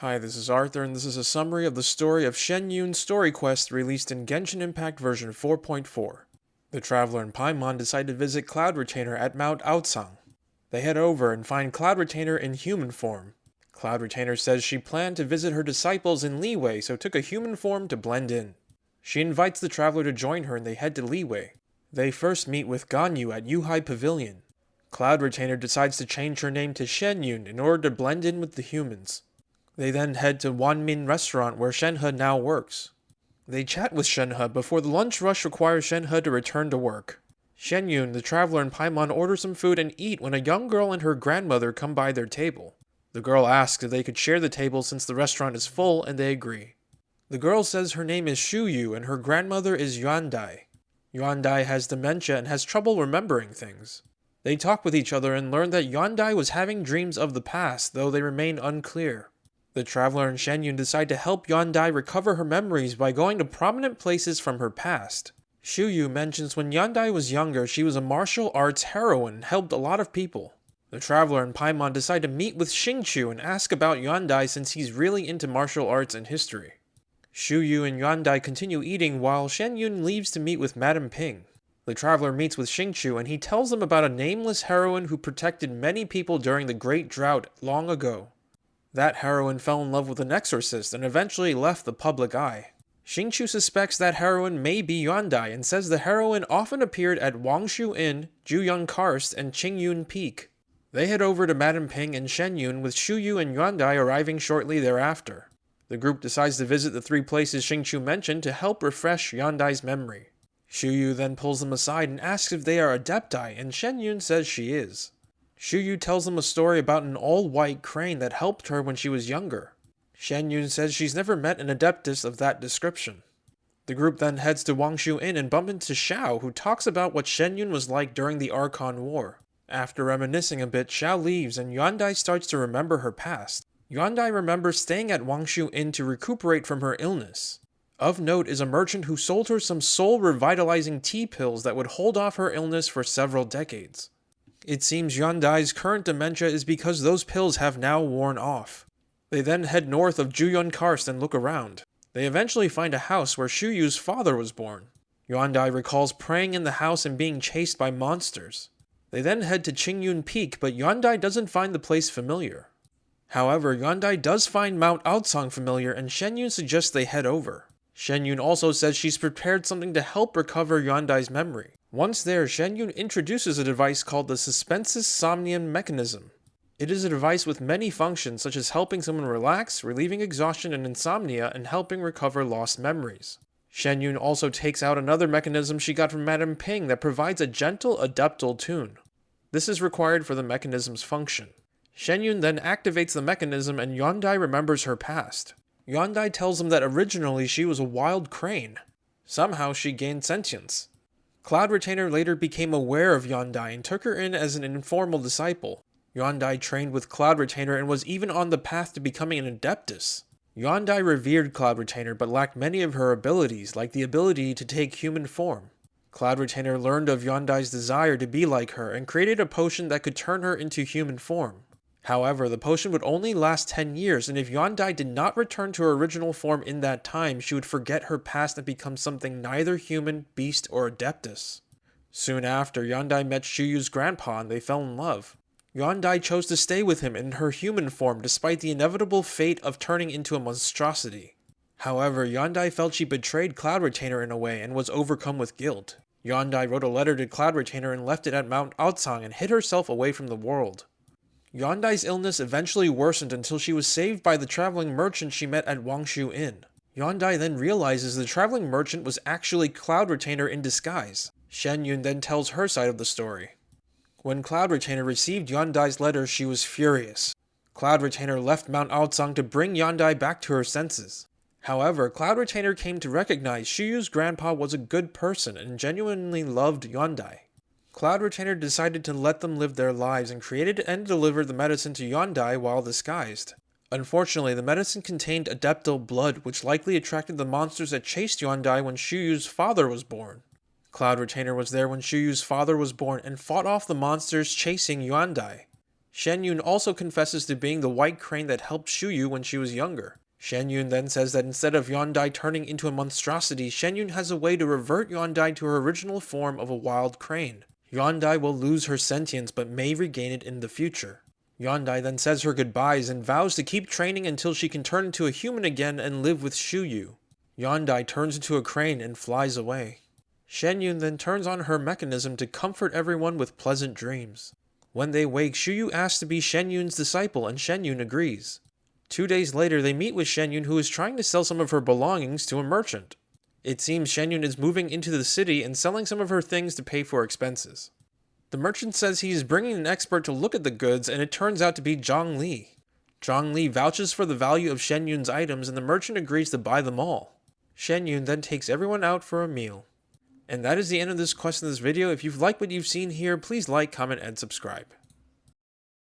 Hi, this is Arthur, and this is a summary of the story of Shenyun's story quest released in Genshin Impact version 4.4. The Traveler and Paimon decide to visit Cloud Retainer at Mount Aotsang. They head over and find Cloud Retainer in human form. Cloud Retainer says she planned to visit her disciples in Liyue, so took a human form to blend in. She invites the Traveler to join her and they head to Liyue. They first meet with Ganyu at Yuhai Pavilion. Cloud Retainer decides to change her name to Shenyun in order to blend in with the humans. They then head to Wanmin restaurant where Shenhe now works. They chat with Shenhe before the lunch rush requires Shenhe to return to work. Shenyun, the Traveler, and Paimon order some food and eat when a young girl and her grandmother come by their table. The girl asks if they could share the table since the restaurant is full, and they agree. The girl says her name is Xianyun and her grandmother is Yandai. Yandai has dementia and has trouble remembering things. They talk with each other and learn that Yandai was having dreams of the past, though they remain unclear. The Traveler and Shenyun decide to help Yandai recover her memories by going to prominent places from her past. Xianyun mentions when Yandai was younger she was a martial arts heroine and helped a lot of people. The Traveler and Paimon decide to meet with Xingqiu and ask about Yandai since he's really into martial arts and history. Xianyun and Yandai continue eating while Shenyun leaves to meet with Madame Ping. The Traveler meets with Xingqiu and he tells them about a nameless heroine who protected many people during the Great Drought long ago. That heroine fell in love with an exorcist and eventually left the public eye. Xingqiu suspects that heroine may be Yandai and says the heroine often appeared at Wangshu Inn, Juyang Karst, and Qingyun Peak. They head over to Madame Ping and Shenyun with Xianyun and Yandai arriving shortly thereafter. The group decides to visit the three places Xingqiu mentioned to help refresh Yandai's memory. Xianyun then pulls them aside and asks if they are adepti, and Shenyun says she is. Xianyun tells them a story about an all-white crane that helped her when she was younger. Shenyun says she's never met an adeptus of that description. The group then heads to Wangshu Inn and bump into Xiao, who talks about what Shenyun was like during the Archon War. After reminiscing a bit, Xiao leaves and Yandai starts to remember her past. Yandai remembers staying at Wangshu Inn to recuperate from her illness. Of note is a merchant who sold her some soul-revitalizing tea pills that would hold off her illness for several decades. It seems Yandai's current dementia is because those pills have now worn off. They then head north of Juyang Karst and look around. They eventually find a house where Shuyu's father was born. Yandai recalls praying in the house and being chased by monsters. They then head to Qingyun Peak, but Yandai doesn't find the place familiar. However, Yandai does find Mount Aotsang familiar and Shenyun suggests they head over. Shenyun also says she's prepared something to help recover Yandai's memory. Once there, Shenyun introduces a device called the Suspensus Somnium Mechanism. It is a device with many functions such as helping someone relax, relieving exhaustion and insomnia, and helping recover lost memories. Shenyun also takes out another mechanism she got from Madame Ping that provides a gentle adeptal tune. This is required for the mechanism's function. Shenyun then activates the mechanism and Yandai remembers her past. Yandai tells him that originally she was a wild crane. Somehow she gained sentience. Cloud Retainer later became aware of Yandai and took her in as an informal disciple. Yandai trained with Cloud Retainer and was even on the path to becoming an adeptus. Yandai revered Cloud Retainer but lacked many of her abilities, like the ability to take human form. Cloud Retainer learned of Yandai's desire to be like her and created a potion that could turn her into human form. However, the potion would only last 10 years, and if Yandai did not return to her original form in that time, she would forget her past and become something neither human, beast, or adeptus. Soon after, Yandai met Shuyu's grandpa and they fell in love. Yandai chose to stay with him in her human form despite the inevitable fate of turning into a monstrosity. However, Yandai felt she betrayed Cloud Retainer in a way and was overcome with guilt. Yandai wrote a letter to Cloud Retainer and left it at Mount Aotsang and hid herself away from the world. Yandai's illness eventually worsened until she was saved by the traveling merchant she met at Wangshu Inn. Yandai then realizes the traveling merchant was actually Cloud Retainer in disguise. Shenyun then tells her side of the story. When Cloud Retainer received Yandai's letter, she was furious. Cloud Retainer left Mount Aotsang to bring Yandai back to her senses. However, Cloud Retainer came to recognize Shuyu's grandpa was a good person and genuinely loved Yandai. Cloud Retainer decided to let them live their lives and created and delivered the medicine to Yandai while disguised. Unfortunately, the medicine contained adeptal blood, which likely attracted the monsters that chased Yandai when Shuyu's father was born. Cloud Retainer was there when Shuyu's father was born and fought off the monsters chasing Yandai. Shenyun also confesses to being the white crane that helped Shuyu when she was younger. Shenyun then says that instead of Yandai turning into a monstrosity, Shenyun has a way to revert Yandai to her original form of a wild crane. Yandai will lose her sentience but may regain it in the future. Yandai then says her goodbyes and vows to keep training until she can turn into a human again and live with Shuyu. Yandai turns into a crane and flies away. Shenyun then turns on her mechanism to comfort everyone with pleasant dreams. When they wake, Shuyu asks to be Shenyun's disciple and Shenyun agrees. 2 days later, they meet with Shenyun, who is trying to sell some of her belongings to a merchant. It seems Shenyun is moving into the city and selling some of her things to pay for expenses. The merchant says he is bringing an expert to look at the goods, and it turns out to be Zhang Li. Zhang Li vouches for the value of Shenyun's items, and the merchant agrees to buy them all. Shenyun then takes everyone out for a meal. And that is the end of this quest in this video. If you've liked what you've seen here, please like, comment, and subscribe.